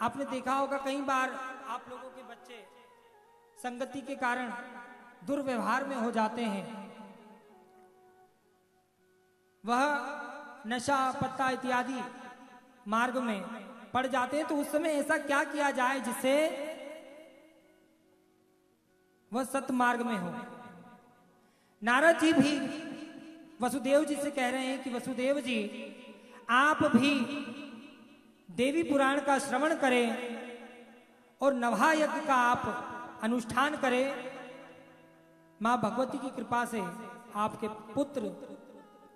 आपने देखा होगा कई बार आप लोगों के बच्चे संगति के कारण दुर्व्यवहार में हो जाते हैं, वह नशा पत्ता इत्यादि मार्ग में पड़ जाते हैं। तो उस समय ऐसा क्या किया जाए जिससे वह सत्मार्ग में हो। नारद जी भी वसुदेव जी से कह रहे हैं कि वसुदेव जी आप भी देवी पुराण का श्रवण करें और नवहा यज्ञ का आप अनुष्ठान करें। मां भगवती की कृपा से आपके पुत्र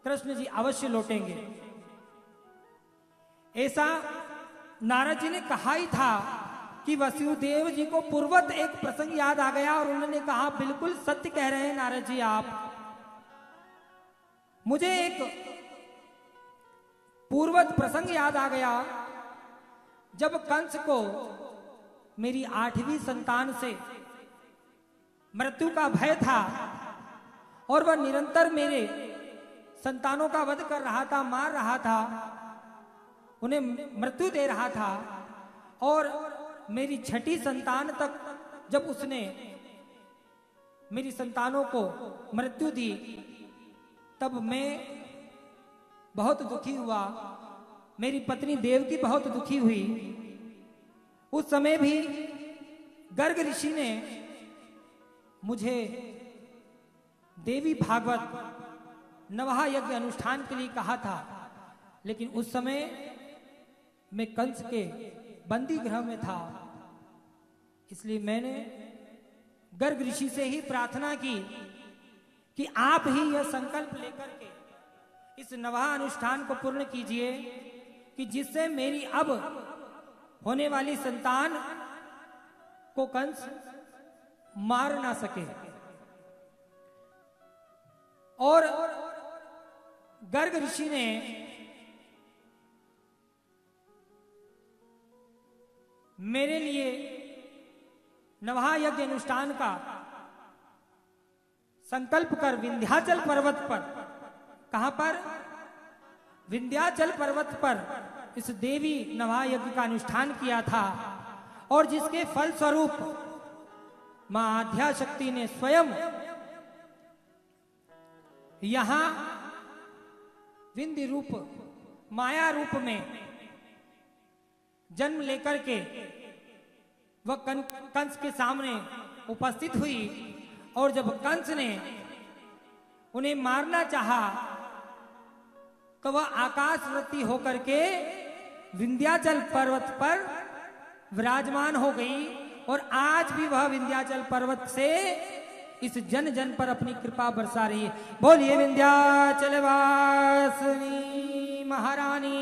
कृष्ण जी अवश्य लौटेंगे। ऐसा नारद जी ने कहा ही था कि वसुदेव जी को पूर्वत एक प्रसंग याद आ गया और उन्होंने कहा बिल्कुल सत्य कह रहे हैं नारद जी आप। मुझे एक पूर्वत प्रसंग याद आ गया जब कंस को मेरी 8वीं संतान से मृत्यु का भय था और वह निरंतर मेरे संतानों का वध कर रहा था, मार रहा था, उन्हें मृत्यु दे रहा था। और मेरी 6ठी संतान तक जब उसने मेरी संतानों को मृत्यु दी तब मैं बहुत दुखी हुआ, मेरी पत्नी देवकी बहुत दुखी हुई। उस समय भी गर्ग ऋषि ने मुझे देवी भागवत नवहा यज्ञ अनुष्ठान के लिए कहा था, लेकिन उस समय मैं कंस के बंदी गृह में था। इसलिए मैंने गर्ग ऋषि से ही प्रार्थना की कि आप ही यह संकल्प लेकर के इस नवहा अनुष्ठान को पूर्ण कीजिए कि जिससे मेरी अब होने वाली संतान को कंस मार ना सके। और गर्ग ऋषि ने मेरे लिए नवहा यज्ञ अनुष्ठान का संकल्प कर विंध्याचल पर्वत पर, कहां पर? विंध्याचल पर्वत पर इस देवी नवहा यज्ञ का अनुष्ठान किया था और जिसके फल स्वरूप मां आद्याशक्ति ने स्वयं यहां विंध्य रूप माया रूप में जन्म लेकर के वह कंस के सामने उपस्थित हुई। और जब कंस ने उन्हें मारना चाहा तो वह आकाशवृत्ति होकर के विंध्याचल पर्वत पर विराजमान हो गई और आज भी वह विंध्याचल पर्वत से इस जन जन पर अपनी कृपा बरसा रही है। बोलिए विंध्याचल वासिनी महारानी